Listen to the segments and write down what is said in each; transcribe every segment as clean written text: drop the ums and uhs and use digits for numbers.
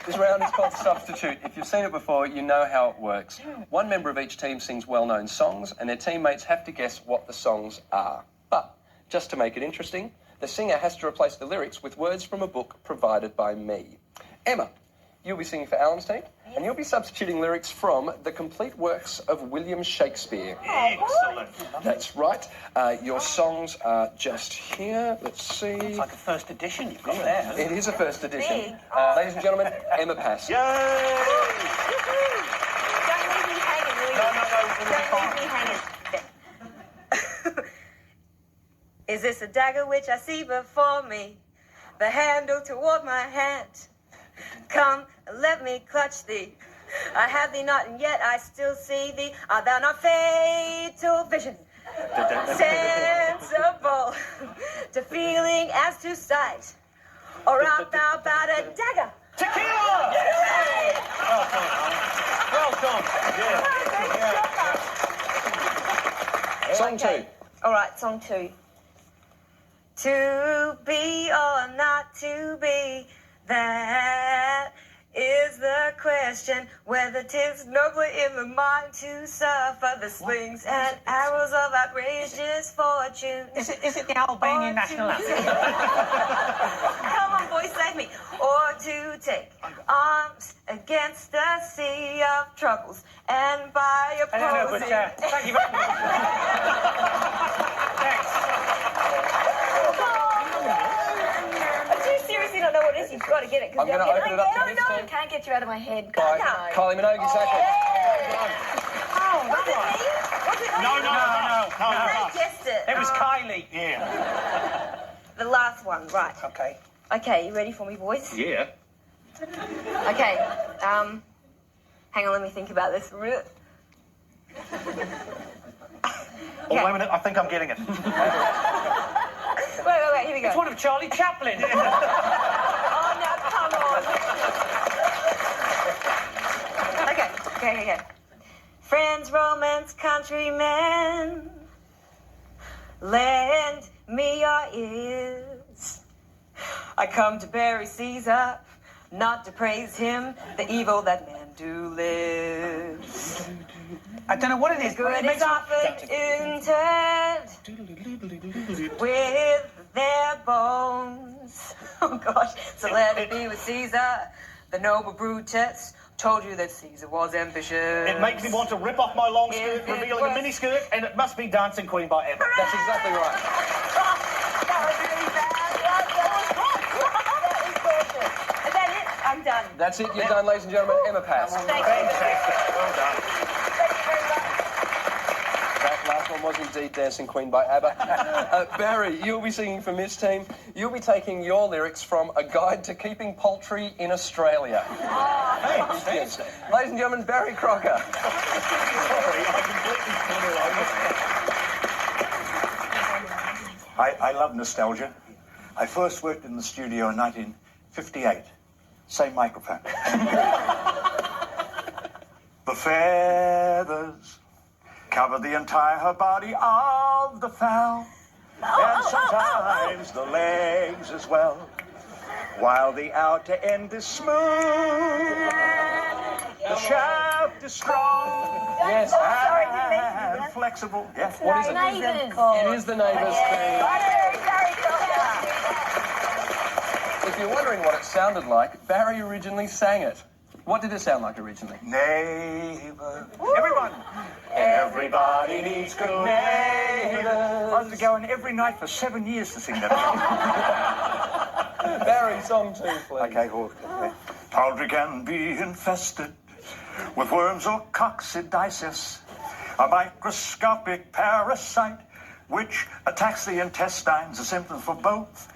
This round is called Substitute. If you've seen it before, you know how it works. One member of each team sings well-known songs, and their teammates have to guess what the songs are. But, just to make it interesting, the singer has to replace the lyrics with words from a book provided by me. Emma, you'll be singing for Alan's team, and you'll be substituting lyrics from the complete works of William Shakespeare. Excellent. That's right. Your songs are just here. Let's see. It's like a first edition you've got there. It is a first edition. Ladies and gentlemen, Emma Pask. Yay! Don't leave me hanging, will you? No. Don't leave me hanging. Is this a dagger which I see before me? The handle toward my hand. Come, let me clutch thee. I have thee not, and yet I still see thee. Art thou not fatal vision? Sensible to feeling as to sight? Or art thou about a dagger? Tequila! Yay! Well done. Yeah. Song two. All right, song two. To be or not to be, that is the question. Whether 'tis nobler in the mind to suffer the slings and arrows of outrageous fortune. Is it the Albanian national anthem? Come on, boy, save me. Or to take arms against the sea of troubles and by opposing. I don't know, but thank you very much. Thanks. Seriously don't know what it is, you've got to get it. I'm going to open it up to this I team. can't get you out of my head. By Kylie Minogue, exactly. Oh, was it me? Was it me? No. I guessed it. It was Kylie. Yeah. The last one, right. Okay. Okay, you ready for me, boys? Yeah. Okay, hang on, let me think about this. Oh, wait a minute, I think I'm getting it. Wait, here we go. It's one of Charlie Chaplin. Oh, no, come on. Okay. Friends, romance, countrymen, lend me your ears. I come to bury Caesar, not to praise him, the evil that men do live. I don't know what it is. Good is often interred with their bones. Oh gosh, so let it be with Caesar. The noble Brutus told you that Caesar was ambitious. It makes me want to rip off my long skirt, revealing a mini skirt, and it must be Dancing Queen by Edgar. That's exactly right. That was really bad. That is perfect. Is that it? I'm done. That's it. You're done, ladies and gentlemen. Emma Pask. Thank you. Well done. Thank you very much. That last one was indeed Dancing Queen by ABBA. Barry, you'll be singing for Miss Team. You'll be taking your lyrics from A Guide to Keeping Poultry in Australia. Yes. Ladies and gentlemen, Barry Crocker. Sorry, I completely I love nostalgia. I first worked in the studio in 1958. Same microphone. The feathers cover the entire body of the fowl, and sometimes the legs as well, while the outer end is smooth. The shaft is strong and flexible. Yes. What is it? It is the Neighbours theme. If you're wondering what it sounded like, Barry originally sang it. What did it sound like originally? Neighbour. Everyone. Everybody needs good neighbours. I was going every night for 7 years to sing that song. Barry, song two, please. Okay. Poultry can be infested with worms or coccidiosis, a microscopic parasite which attacks the intestines. The symptoms for both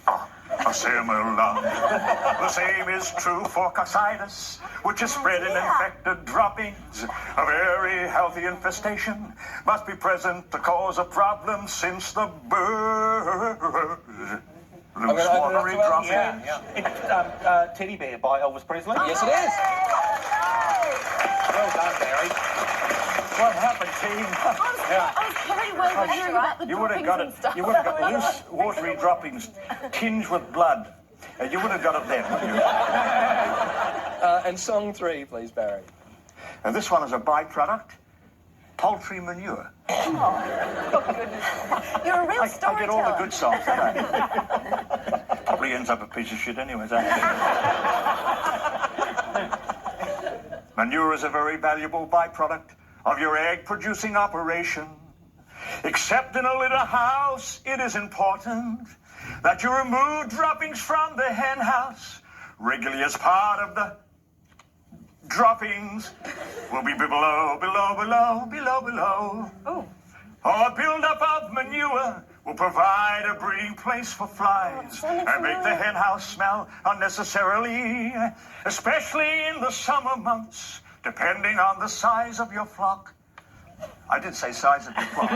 are similar. The same is true for coccidiosis, which is spread in infected droppings. A very healthy infestation must be present to cause a problem, since the bird loose watery droppings. Yeah. It's Teddy Bear by Elvis Presley. Yes, it is. Well done, Barry. What happened, team? I was very well hearing about the You would have droppings got and stuff. it. You would have got loose, watery droppings tinged with blood. You would have got it then. And song 3, please, Barry. And this one is a byproduct, poultry manure. You're a real I storyteller. get all the good songs, don't I? Probably ends up a piece of shit anyway. Manure is a very valuable byproduct of your egg-producing operation. Except in a little house, it is important that you remove droppings from the hen house regularly as part of the droppings will be below. Oh. Or build-up of manure will provide a breeding place for flies and make the hen house smell unnecessarily, especially in the summer months, depending on the size of your flock. I did say size of your flock.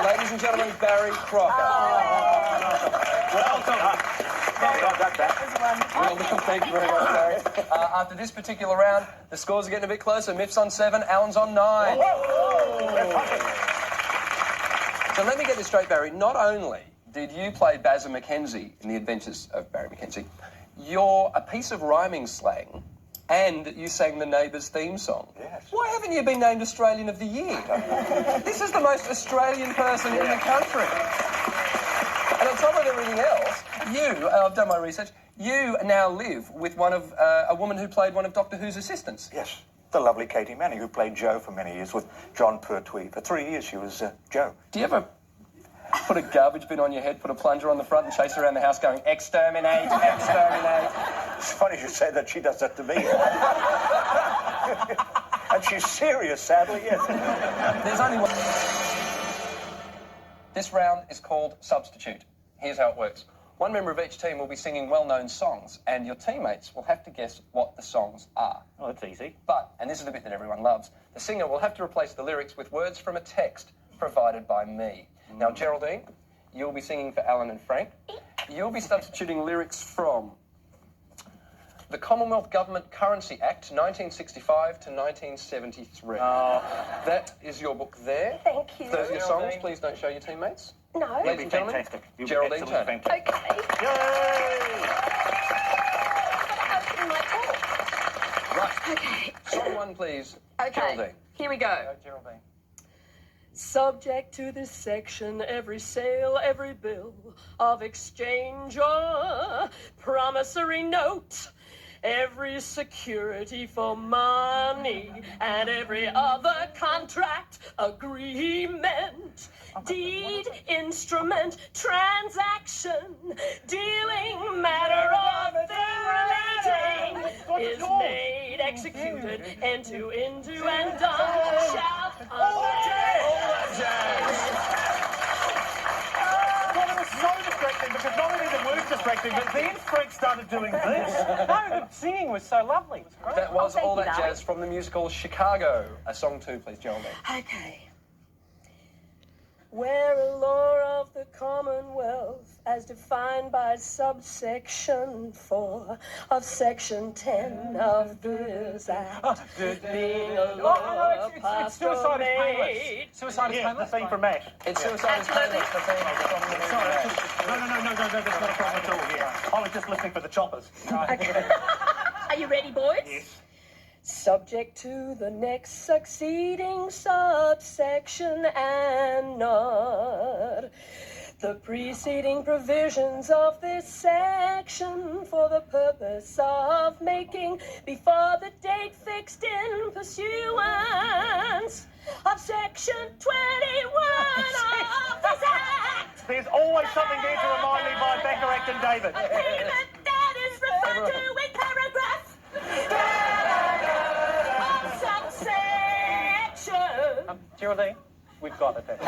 Ladies and gentlemen, Barry Crocker. Well done. Thank you very much, Barry. After this particular round, the scores are getting a bit closer. Miff's on 7, Alan's on 9. So let me get this straight, Barry. Not only did you play Baz and McKenzie in The Adventures of Barry McKenzie, you're a piece of rhyming slang, and you sang the Neighbours theme song. Yes. Why haven't you been named Australian of the Year? This is the most Australian person in the country. And on top of everything else, I've done my research, you now live with a woman who played one of Doctor Who's assistants. Yes, the lovely Katie Manning, who played Jo for many years with John Pertwee. For 3 years, she was Jo. Do you ever put a garbage bin on your head, put a plunger on the front and chase around the house going, exterminate, exterminate? It's funny you say that. She does that to me. And she's serious, sadly, yes. There's only one. This round is called Substitute. Here's how it works. One member of each team will be singing well-known songs, and your teammates will have to guess what the songs are. Oh, that's easy. But, and this is the bit that everyone loves, the singer will have to replace the lyrics with words from a text provided by me. Now, Geraldine, you'll be singing for Alan and Frank. You'll be substituting lyrics from the Commonwealth Government Currency Act, 1965 to 1973. That is your book there. Thank you. Those are your songs. Please don't show your teammates. No. Ladies and gentlemen, Fantastic. You'll be Geraldine absolutely Turner. fantastic. Okay. Yay! Right. Okay. Song 1, please. Okay. Geraldine. Here we go. Go, Geraldine. Subject to this section, every sale, every bill of exchange or promissory note, every security for money, and every other contract, agreement, deed, instrument, transaction, dealing, matter, or thing relating is made, executed, into, and done, shall Well, it was so distracting because not only the words distracting, but then Frank started doing this. No, the singing was so lovely. It was great. That was thank all you, that darling. jazz from the musical Chicago. Song 2, please, Geraldine. Okay. Where a law of the Commonwealth, as defined by subsection 4 of section 10 of this Act, being a law passed or Suicide is painless. made. Suicide is painless. The theme from MASH. It's Suicide is Painless, the theme from the movie Sorry, Mash. no, that's not a problem at all. Yeah. I was just listening for the choppers. Okay. Are you ready, boys? Yes. Subject to the next succeeding subsection and not the preceding provisions of this section for the purpose of making before the date fixed in pursuance of section 21 of this Act. There's always something there to remind me by Bacharach and David. Agreement that is referred to in paragraph of subsection. Geraldine, we've got it. There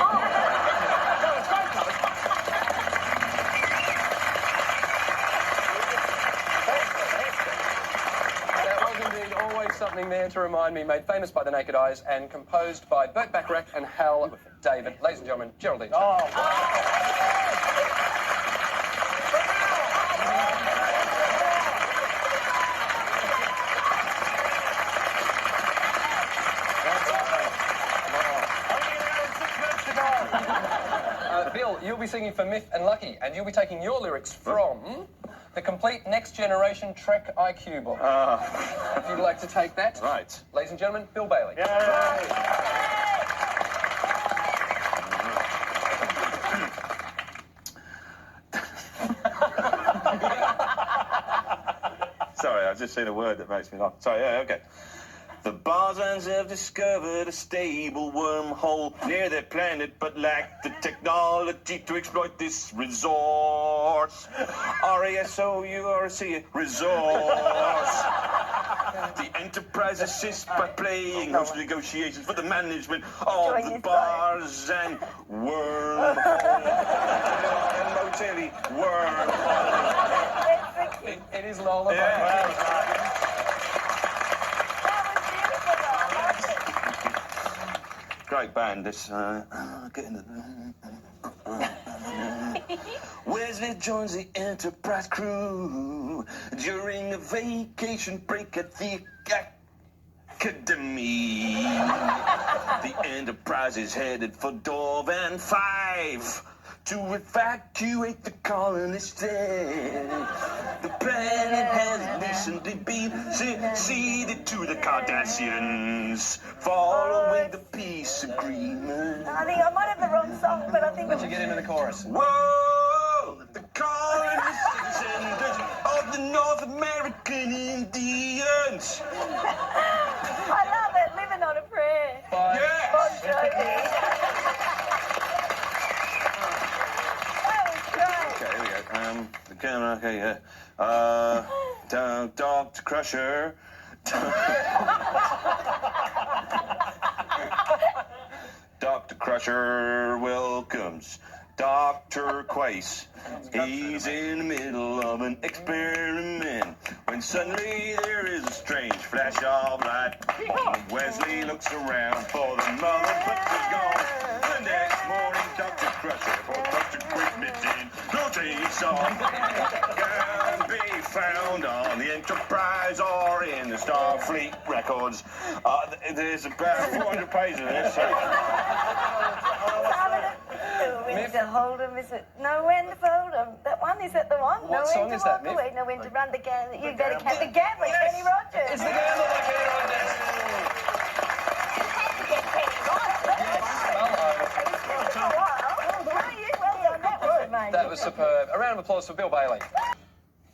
was indeed always something there to remind me, made famous by the Naked Eyes and composed by Burt Bacharach and Hal David. Ladies and gentlemen, Geraldine. Phil, you'll be singing for Myth and Lucky, and you'll be taking your lyrics from the complete Next Generation Trek IQ book. If you'd like to take that. Right. Ladies and gentlemen, Bill Bailey. Sorry, I've just seen a word that makes me laugh. Sorry, yeah, okay. The Barzans have discovered a stable wormhole near their planet, but lack the technology to exploit this resource. R-A-S-O-U-R-C, resource. The Enterprise assists by playing host negotiations for the management of the bars and wormhole. And motelly wormhole. It is Lola. Great band, this, getting Wesley joins the Enterprise crew during a vacation break at the Academy. The Enterprise is headed for Dorvan 5 to evacuate the colonists there. The planet has recently been ceded to the Cardassians following the peace agreement. I think I might have the wrong song, but I think... Let you get into the chorus. Whoa! The colonists descendants of the North American Indians. I love it. Living on a prayer. Yes! Bon Jovi. That was great. Okay, here we go. The camera, okay, yeah. Dr. Crusher. Dr. Crusher welcomes Dr. Quace. He's in the middle of an experiment when suddenly there is a strange flash of light. Wesley looks around for the mother, but she's gone. The next morning, Dr. Crusher for Dr. Quickness in notice of can be found on the Enterprise or in the Starfleet records. There's about 400 pages of this. When to hold 'em, is it? Know when to fold 'em. That one, is that the one? What know song when to is that, walk Miff? away, know when to run the gambit. You better catch the gambit, Kenny Rogers. It's the Gamble by Kenny Rogers. That was superb. A round of applause for Bill Bailey.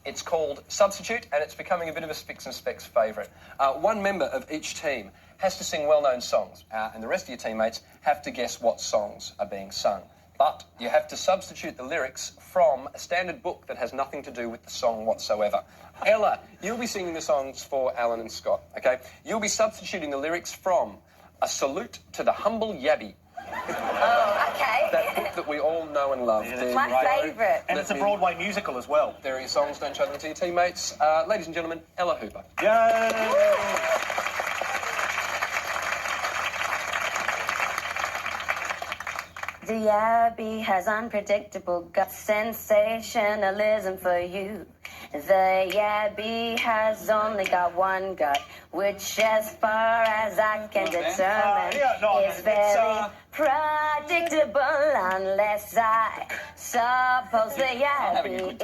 It's called Substitute, and it's becoming a bit of a Spicks and Specks favourite. One member of each team has to sing well-known songs, and the rest of your teammates have to guess what songs are being sung. But you have to substitute the lyrics from a standard book that has nothing to do with the song whatsoever. Ella, you'll be singing the songs for Alan and Scott, okay? You'll be substituting the lyrics from A Salute to the Humble Yabby. Oh, okay. That book that we all know and love. It's my favourite. And it's a Broadway musical as well. There are your songs, don't show them to your teammates. Ladies and gentlemen, Ella Hooper. Yay! The Abbey has unpredictable gut sensationalism for you. The Abbey has only got one gut, which as far as I can determine is very predictable unless I suppose the Abbey is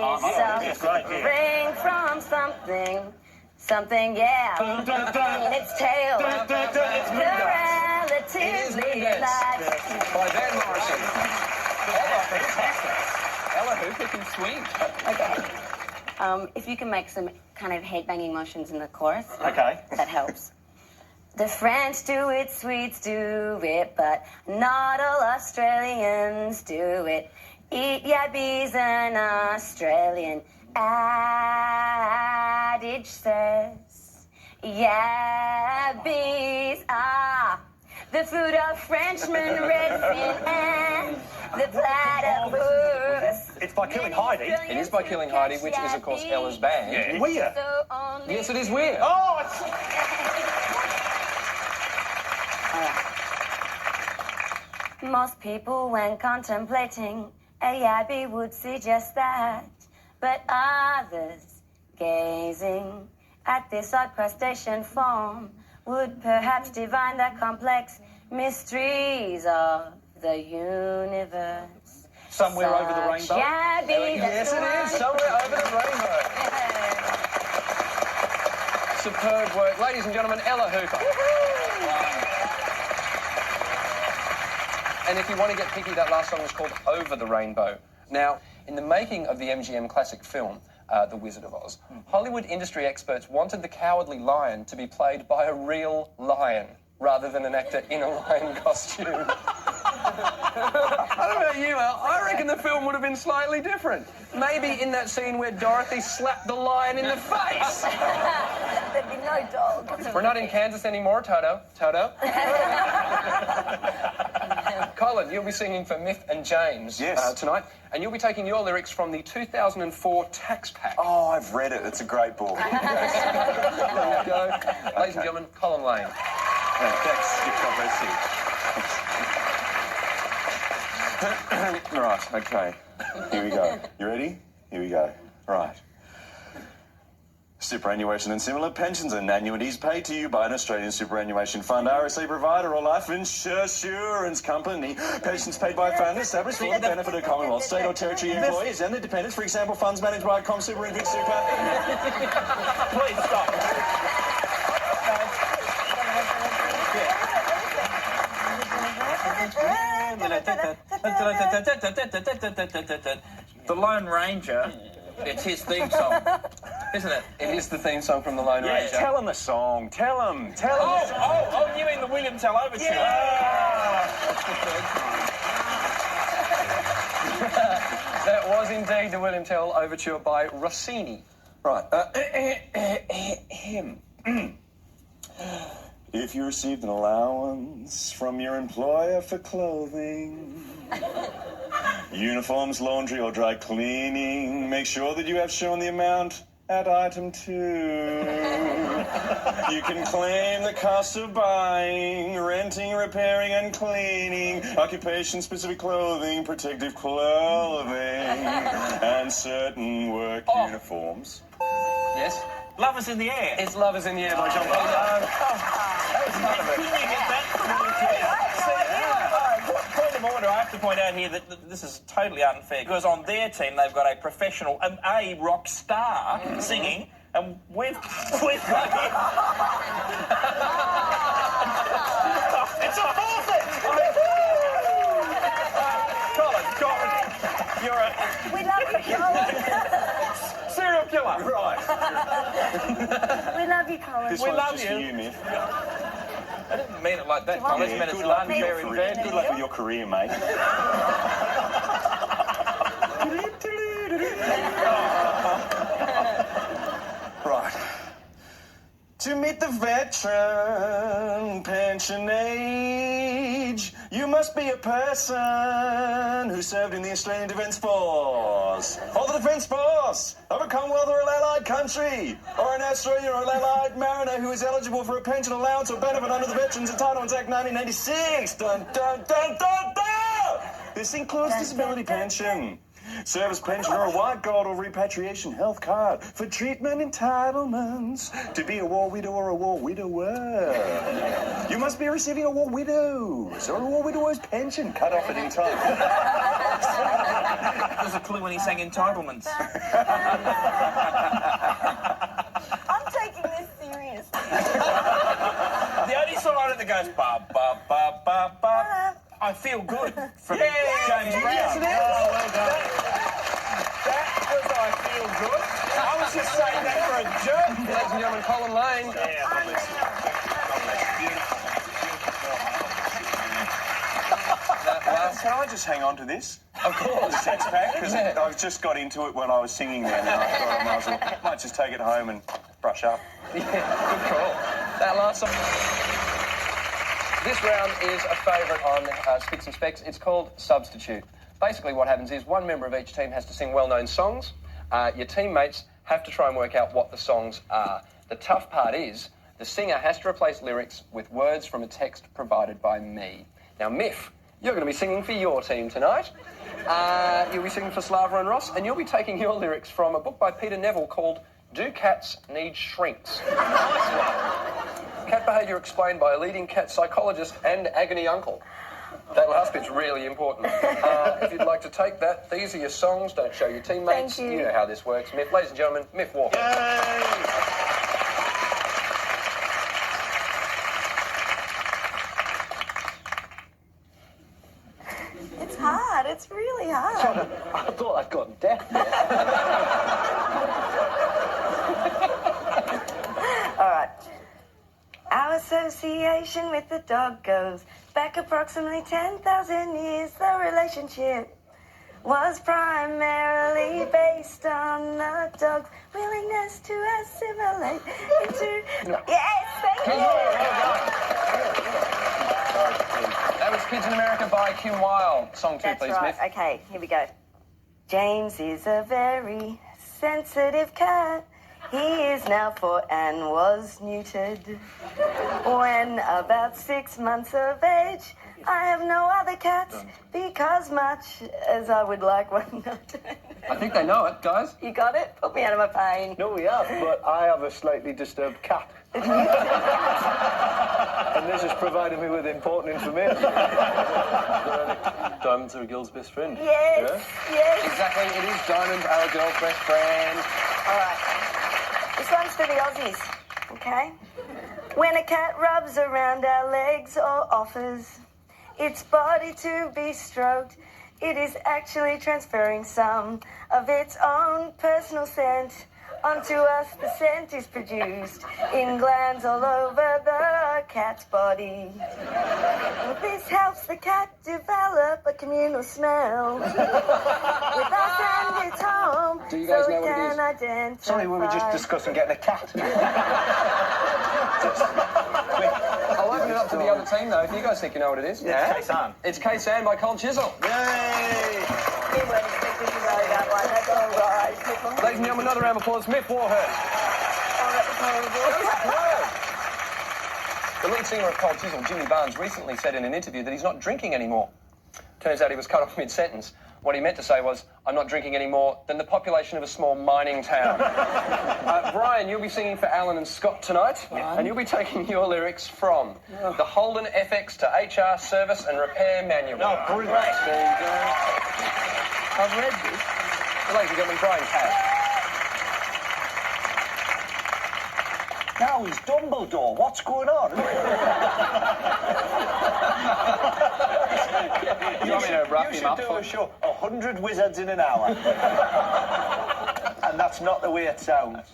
suffering from something, yeah, in its tail. Relatively light. By Van Morrison. Ella Hooper can swing. Okay. If you can make some kind of head-banging motions in the chorus. Okay. That helps. The French do it, Swedes do it, but not all Australians do it. Eat yabbies, an Australian adage says. Yabbies are the food of Frenchmen, Redfin, and the platypus. It's by Killing Heidi. It is by Killing Heidi, which is, of course, Ella's band. Yeah. We're. Yes, it is We're. Oh, it's... Most people, when contemplating a yabby, would suggest that, but others, gazing at this odd crustacean form, would perhaps divine the complex mysteries of the universe. Somewhere over the rainbow. Yes, it is. Somewhere over the rainbow. Superb work. Ladies and gentlemen, Ella Hooper. And if you want to get picky, that last song was called Over the Rainbow. Now, in the making of the MGM classic film, The Wizard of Oz, Hollywood industry experts wanted the cowardly lion to be played by a real lion rather than an actor in a lion costume. I don't know about you, Al. I reckon the film would have been slightly different. Maybe in that scene where Dorothy slapped the lion in the face. There'd be no dog. We're not in Kansas anymore, Toto. Toto. Colin, you'll be singing for Myth and James tonight, and you'll be taking your lyrics from the 2004 Tax Pack. Oh, I've read it. It's a great book. There you go. Ladies and gentlemen, Colin Lane. Thanks. Right, okay. Here we go. You ready? Here we go. Right. Superannuation and similar pensions and annuities paid to you by an Australian superannuation fund, RSA provider or life insurance company. Pensions paid by a fund established for the benefit of Commonwealth, state or territory employees and their dependents. For example, funds managed by ComSuper and Vic Super. Please stop. The Lone Ranger, it's his theme song, isn't it? It is the theme song from The Lone Ranger. Tell them the song. Tell them. Oh, you mean the William Tell Overture? That was indeed the William Tell Overture by Rossini. Right. Him. If you received an allowance from your employer for clothing, uniforms, laundry or dry cleaning, make sure that you have shown the amount at item 2. You can claim the cost of buying, renting, repairing and cleaning, occupation-specific clothing, protective clothing, and certain work uniforms. Yes? Love Is in the Air. It's Love Is in the Air by John Paul. Point of order, I have to point out here that this is totally unfair because on their team they've got a professional, a rock star singing, and we've got it's a forfeit! Colin, you're a... We love you, Colin. serial killer. Right. We love you, Colin. This We one's love just you. for you, Myth. I didn't mean it like that, Colin. I just meant it's unfair in bed. Good luck with your career, mate. Right. To meet the veteran pension age, you must be a person who served in the Australian Defence Force, or the Defence Force of a Commonwealth or an allied country, or an Australian or an allied mariner who is eligible for a pension allowance or benefit under the Veterans Entitlements Act 1986. Dun, dun, dun, dun, dun! This includes disability pension, service pension or a white gold or repatriation health card for treatment entitlements, to be a war widow or a war widower. You must be receiving a war widow's or a war widower's pension cut off at any time. There's a clue when he sang entitlements. I'm taking this seriously. The only song on it that goes ba ba ba ba ba. I Feel Good from James Brown. Yes, it is. Oh, well done. That was I Feel Good. I was just saying that for a joke. Ladies and gentlemen, Colin Lane. Yeah, lovely. Can I just hang on to this? Of course. The Tax Pack? Because I just got into it when I was singing there, and I thought I might just take it home and brush up. Yeah, good call. That last song. This round is a favourite on Spicks and Specks. It's called Substitute. Basically what happens is one member of each team has to sing well-known songs. Your teammates have to try and work out what the songs are. The tough part is the singer has to replace lyrics with words from a text provided by me. Now, Miff, you're going to be singing for your team tonight. You'll be singing for Slava and Ross, and you'll be taking your lyrics from a book by Peter Neville called Do Cats Need Shrinks? Nice one. Cat behaviour explained by a leading cat psychologist and agony uncle. That last bit's really important. If you'd like to take that, these are your songs. Don't show your teammates. Thank you. You know how this works. Miff, ladies and gentlemen, Miff Warhurst. It's hard. It's really hard. I thought I'd gotten deaf. All right. Our association with the dog goes back approximately 10,000 years. The relationship was primarily based on the dog's willingness to assimilate into... Yes, thank you! That was Kids in America by Kim Wilde. Song 2, That's please, right. Miff. Okay, here we go. James is a very sensitive cat. He is now 4 and was neutered. When about 6 months of age, I have no other cats because much as I would like one not to. I think they know it, guys. You got it? Put me out of my pain. No, we have, but I have a slightly disturbed cat. And this has provided me with important information. Diamonds are a girl's best friend. Yes, yes. Exactly, it is Diamonds are a girl's best friend. All right. This one's for the Aussies, okay? When a cat rubs around our legs or offers its body to be stroked, it is actually transferring some of its own personal scent onto us. The scent is produced in glands all over the cat's body. This helps the cat develop a communal smell with us and its home. Do you guys so know we what it can is? identify. Sorry, we were just discussing getting a cat. I'll open it up to the other team, though, if you guys think you know what it is. Yeah. Kaysan. It's Kaysan by Colin Chisel. Yay! You weren't expecting to know that one. That's all right. Ladies and gentlemen, another round of applause, Miff Warhurst. Oh, that was horrible. The lead singer of Cold Chisel, Jimmy Barnes, recently said in an interview that he's not drinking anymore. Turns out he was cut off mid-sentence. What he meant to say was, I'm not drinking any more than the population of a small mining town. Brian, you'll be singing for Alan and Scott tonight, and you'll be taking your lyrics from the Holden FX to HR Service and Repair Manual. Oh, brilliant. There you go. I've read this. Ladies and gentlemen, Brian Cadd. Now he's Dumbledore. What's going on? You want me to wrap him up? You should do a show, 100 wizards in an hour. And that's not the way it sounds.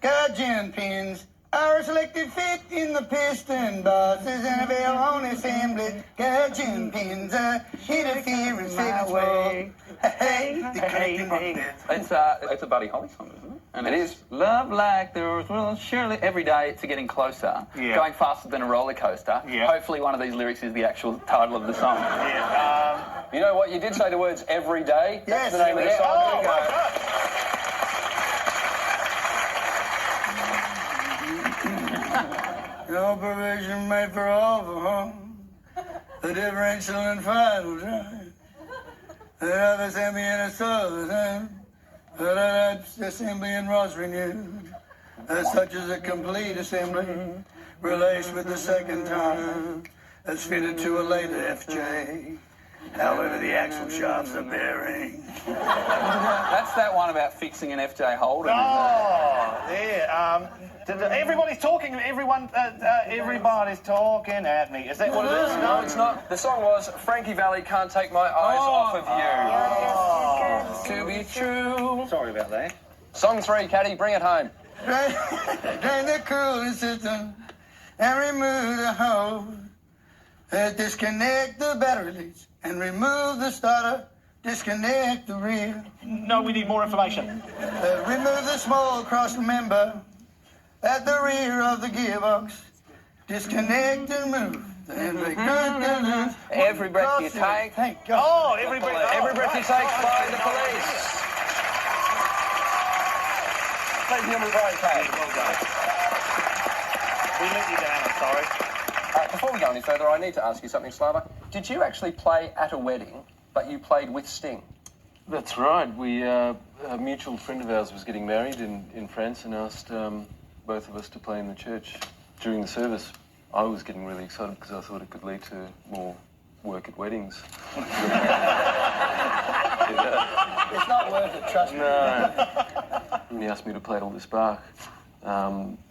Gudgeon pins are a selected fit in the piston buses and avail on assembly. Gudgeon pins are interference fitted way. Hey, the connecting one bit. It's a Buddy Holly song, isn't it? And It it's is. Love like the rose will surely every day it's getting closer, Yeah. going faster than a roller coaster. Yeah. Hopefully one of these lyrics is the actual title of the song. Yeah, You know what? You did say the words every day. That's Yes, the name of the yeah. song. oh, There you go. well done. No provision made for all for home. The differential and final drive. The other assembly in a southern. The assembly in was renewed. Such as a complete assembly. Relaced with the second time. As fitted to a later FJ. However, the axle shafts are bearing. That's that one about fixing an FJ Holden. Oh, yeah. Everybody's talking. Everybody's talking at me. Is that what it is? No, it's not. The song was Frankie Valli, Can't Take My Eyes Off of You. To be true. Sorry about that. Song 3, Caddy, bring it home. Drain the cooling system and remove the hose. Disconnect the battery leads and remove the starter. Disconnect the rear. No, we need more information. Remove the small cross member at the rear of the gearbox. Disconnect and move. Then make good loose. Every breath you take. Thank God. Oh, every breath. Every breath you take by the police. Ladies and gentlemen, Brian Cadd. Well done. We let you down, I'm sorry. Before we go any further, I need to ask you something, Slava. Did you actually play at a wedding, but you played with Sting? That's right. A mutual friend of ours was getting married in France and asked both of us to play in the church during the service. I was getting really excited because I thought it could lead to more work at weddings. It's not worth it, trust me. No. And he asked me to play all this Bach.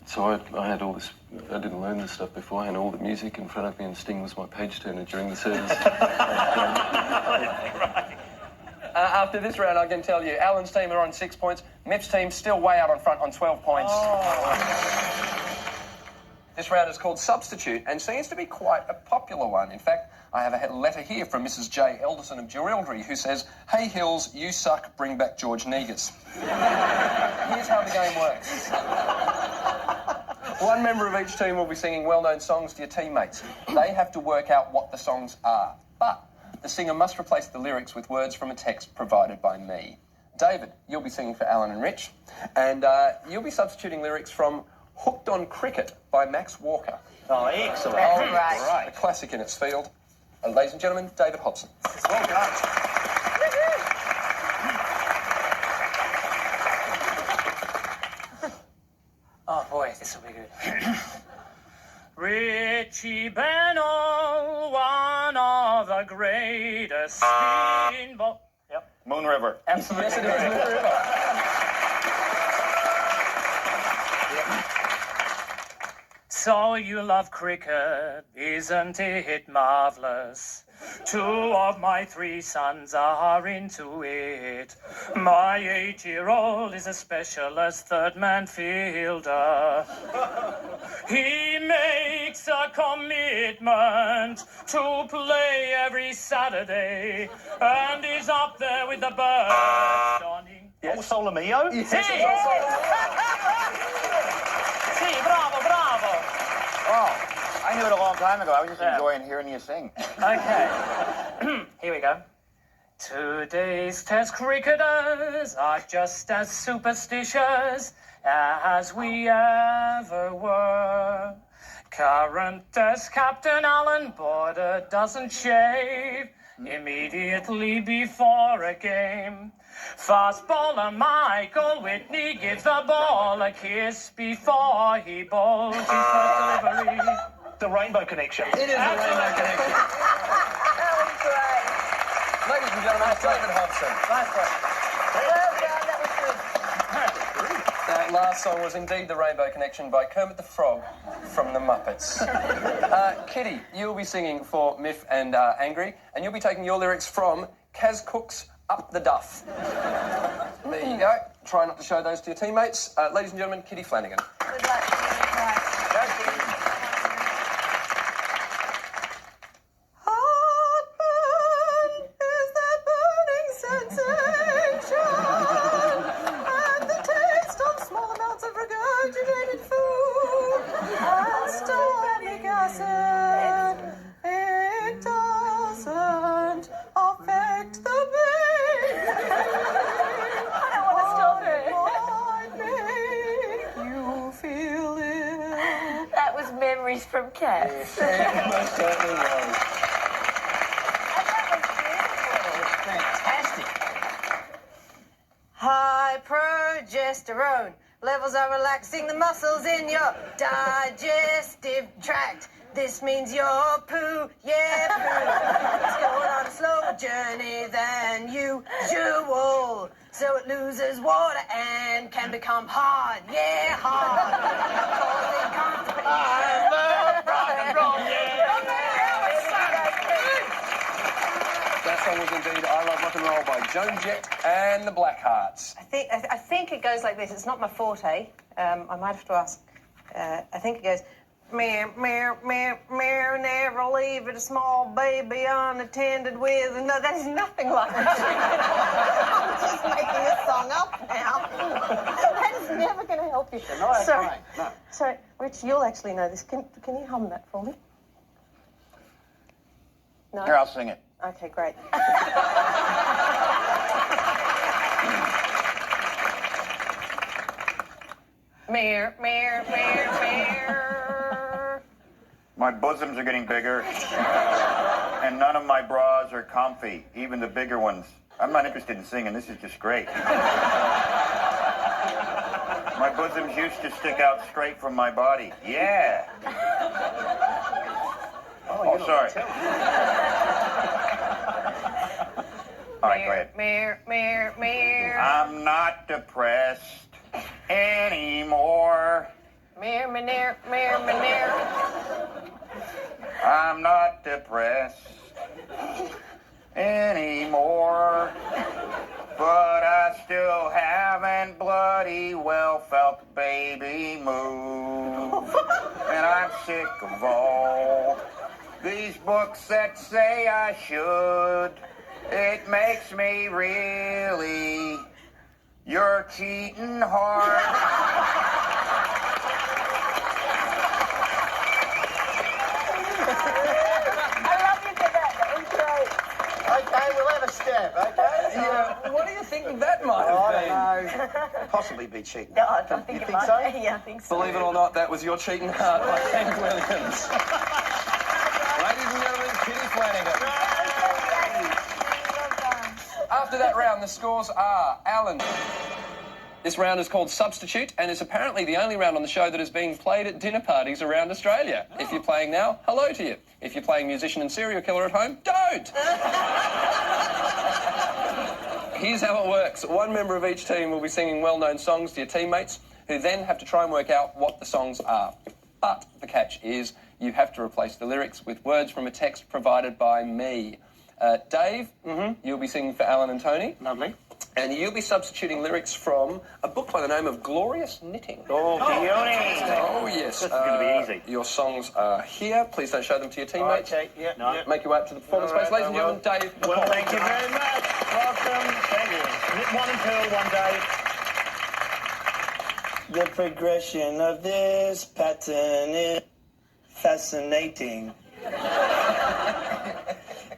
So I had all this, I didn't learn this stuff beforehand, all the music in front of me, and Sting was my page turner during the service. After this round, I can tell you, Alan's team are on 6 points. Miff's team still way out on front on 12 points. This round is called Substitute and seems to be quite a popular one. In fact, I have a letter here from Mrs. J. Elderson of Geraldine who says, "Hey Hills, you suck, bring back George Negus." Here's how the game works. One member of each team will be singing well-known songs to your teammates. They have to work out what the songs are. But the singer must replace the lyrics with words from a text provided by me. David, you'll be singing for Alan and Rich, and you'll be substituting lyrics from Hooked on Cricket by Max Walker. Oh, excellent. Right. A classic in its field. Ladies and gentlemen, David Hobson. Well done. Oh boy, this will be good. Richie Bennell, one of the greatest steamboat. Yep. Moon River. Absolutely. Yes, it is. Moon River. So you love cricket, isn't it marvellous? 2 of my 3 sons are into it. My 8-year-old is a specialist third-man fielder. He makes a commitment to play every Saturday and is up there with the birds, Donny. Yes. Solomio? Sì, bravo, bravo. Oh, I knew it a long time ago. I was just enjoying hearing you sing. Okay. Here we go. Today's Test cricketers are just as superstitious as we ever were. Current Test Captain Alan Border doesn't shave immediately before a game. Fast bowler Michael Whitney gives the ball a kiss before he bowls his first delivery. The Rainbow Connection. It is a Rainbow Connection. That was great. Ladies and gentlemen, David Hobson. Nice one. Well done, that was good. That last song was indeed the Rainbow Connection by Kermit the Frog from the Muppets. Kitty, you'll be singing for Miff and Angry, and you'll be taking your lyrics from Kaz Cook's Up the Duff. There you go. Try not to show those to your teammates. Ladies and gentlemen, Kitty Flanagan. Good luck to you, guys. Heartburn is that burning sensation, and the taste of small amounts of regurgitated food and stomach acid. It doesn't affect the baby. I don't want to stop it. Might make you feel ill. That was memories from Cadd. Most certainly was. Fantastic. High progesterone levels are relaxing the muscles in your digestive tract. This means your poo, yeah, poo. It's going on a slower journey than usual. So it loses water and can become hard, yeah, hard. Causing constipation. I love rock and roll, yeah. That song was indeed I Love Rock and Roll by Joan Jett and the Blackhearts. I think it goes like this. It's not my forte. I might have to ask. I think it goes, meow, meow, meow, meow, never leave it a small baby unattended with. No, that is nothing like that. I'm just making a song up now. That is never going to help you. No, that's Sorry. fine. No. Sorry, Rich, you'll actually know this. Can you hum that for me? No? Here, I'll sing it. Okay, great. Meow, meow, meow, meow. My bosoms are getting bigger, and none of my bras are comfy, even the bigger ones. I'm not interested in singing. This is just great. My bosoms used to stick out straight from my body. Yeah. Oh, sorry. All right, go ahead. I'm not depressed anymore. I'm not depressed anymore. But I still haven't bloody well felt the baby move. And I'm sick of all these books that say I should. It makes me really your cheating heart. Okay, we'll have a stab, okay? Yeah, what do you think that might have been? I don't know. Possibly be cheating. No, I think You it think might so? be. Yeah, I think so. Believe it or not, that was Your Cheating Heart by Hank Williams. Ladies and gentlemen, Kitty Flanagan. After that round, the scores are Alan. This round is called Substitute and is apparently the only round on the show that is being played at dinner parties around Australia. If you're playing now, hello to you. If you're playing musician and serial killer at home, don't! Here's how it works. One member of each team will be singing well-known songs to your teammates, who then have to try and work out what the songs are. But the catch is you have to replace the lyrics with words from a text provided by me. Dave, you'll be singing for Alan and Toni. Lovely. And you'll be substituting lyrics from a book by the name of Glorious Knitting. Oh, beauty. Oh, yes. This is going to be easy. Your songs are here. Please don't show them to your teammates. Okay, yeah. No. Yeah. Make your way up to the performance space. Ladies and gentlemen, Dave. Well, McCormack. thank you very much. Welcome. Thank you. Knit one and purl one day. The progression of this pattern is fascinating.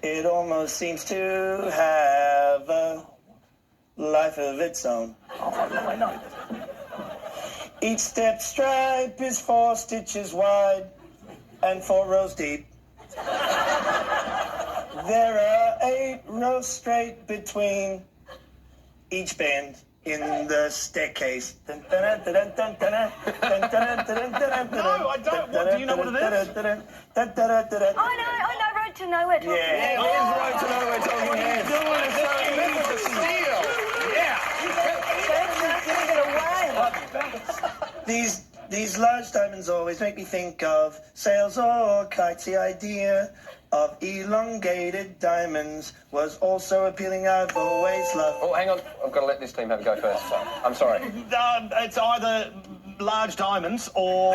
It almost seems to have a life of its own. Oh, I know. Each step stripe is 4 stitches wide and 4 rows deep. There are 8 rows straight between each band in the staircase. No, I don't. What, do you know what it is? I know Road to Nowhere. Talking Yeah, Heads. it is Road to Nowhere Talking Heads. These large diamonds always make me think of sails or kites. The idea of elongated diamonds was also appealing. I've always loved. Oh, hang on. I've got to let this team have a go first. I'm sorry. It's either large diamonds or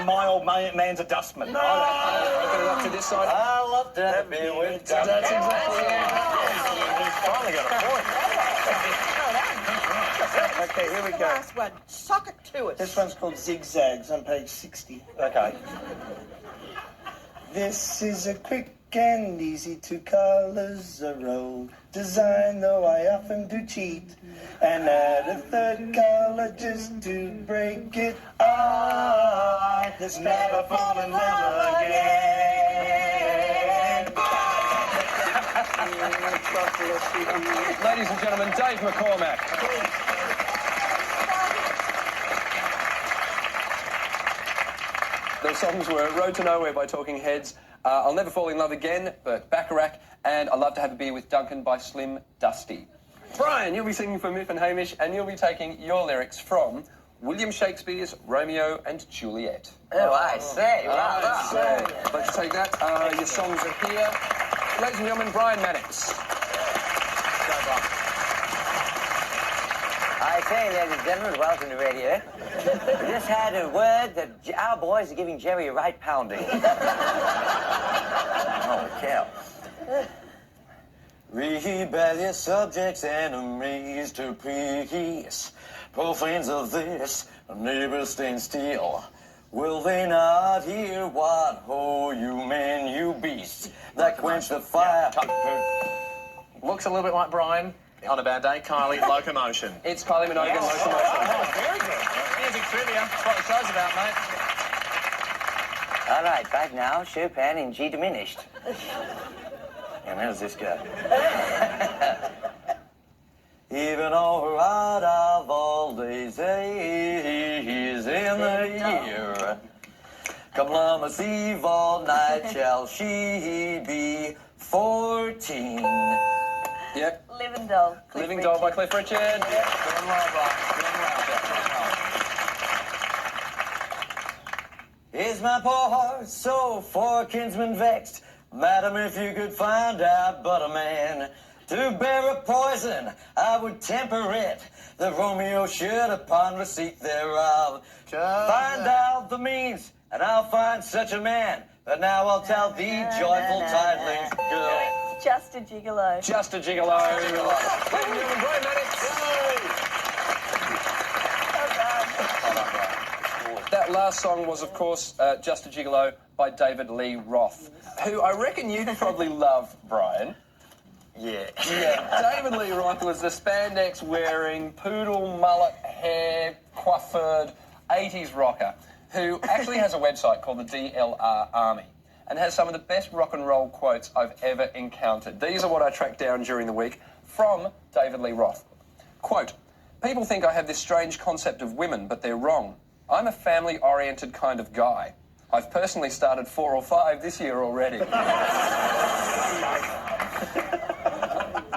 my old man's a dustman. Open it up to this side. I love that beer with That's exactly it. Finally got a point. Okay, here we go. Last one. Sock it to us. This one's called Zigzags on page 60. Okay. This is a quick and easy 2 colors a row design, though I often do cheat and add a 3rd color just to break it off. Let's never fall in love again. Ladies and gentlemen, Dave McCormack. The songs were Road to Nowhere by Talking Heads, I'll Never Fall in Love Again by Bacharach, and I Love to Have a Beer with Duncan by Slim Dusty. Brian, you'll be singing for Miff and Hamish, and you'll be taking your lyrics from William Shakespeare's Romeo and Juliet. Oh, I say. Let's take that. Your songs are here. Ladies and gentlemen, Brian Mannix. I say, ladies and gentlemen, welcome to radio. We just had a word that our boys are giving Jerry a right pounding. Holy cow. Rebellious subjects, enemies to peace. Profanes of this, neighbors stand still. Will they not hear what, ho, you men, you beasts, that quench the fire? Looks a little bit like Brian. On a bad day, Kylie, Locomotion. It's Kylie Minogue and Locomotion. Oh, very good. Music trivia. That's what the show's about, mate. All right, right now, Chopin in G diminished. And how does this go? Even over out of all days, in the year. Come Lammas Eve all night shall she be 14. Yep. Living Doll. Living Doll by Cliff Richard. Yep. Good on well, Brian. Good on well. Is my poor heart so for kinsman vexed? Madam, if you could find out but a man to bear a poison, I would temper it. The Romeo should upon receipt thereof find out the means, and I'll find such a man. But now I'll tell thee joyful tidings, girl. Just a Gigolo. Just a Gigolo. Brian Mannix. That last song was, of course, Just a Gigolo by David Lee Roth, who I reckon you'd probably love, Brian. Yeah. David Lee Roth was the spandex-wearing, poodle mullet hair, coiffured 80s rocker who actually has a website called the DLR Army and has some of the best rock and roll quotes I've ever encountered. These are what I tracked down during the week from David Lee Roth. Quote, "People think I have this strange concept of women, but they're wrong. I'm a family-oriented kind of guy. I've personally started 4 or 5 this year already."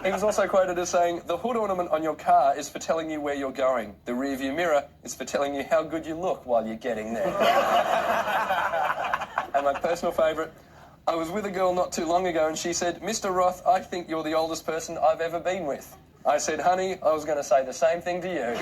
He was also quoted as saying, "The hood ornament on your car is for telling you where you're going. The rearview mirror is for telling you how good you look while you're getting there." And my personal favourite, "I was with a girl not too long ago and she said, 'Mr. Roth, I think you're the oldest person I've ever been with.' I said, 'Honey, I was going to say the same thing to you.'"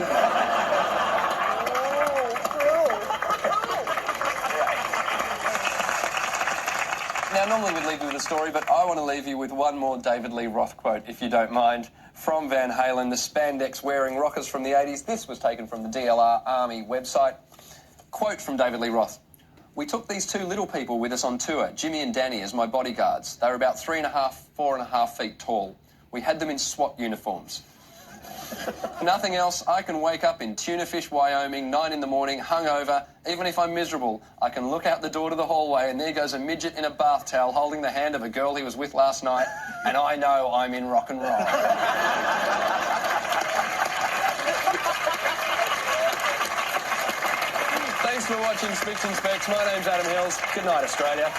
Now, normally we'd leave you with a story, but I want to leave you with one more David Lee Roth quote, if you don't mind, from Van Halen, the spandex-wearing rockers from the 80s. This was taken from the DLR Army website. Quote from David Lee Roth, "We took these 2 little people with us on tour, Jimmy and Danny, as my bodyguards. They were about 3.5, 4.5 feet tall. We had them in SWAT uniforms. Nothing else, I can wake up in Tuna Fish, Wyoming, 9 in the morning, hungover. Even if I'm miserable, I can look out the door to the hallway and there goes a midget in a bath towel holding the hand of a girl he was with last night, and I know I'm in rock and roll." Thanks for watching Spicks and Specks. My name's Adam Hills. Good night, Australia.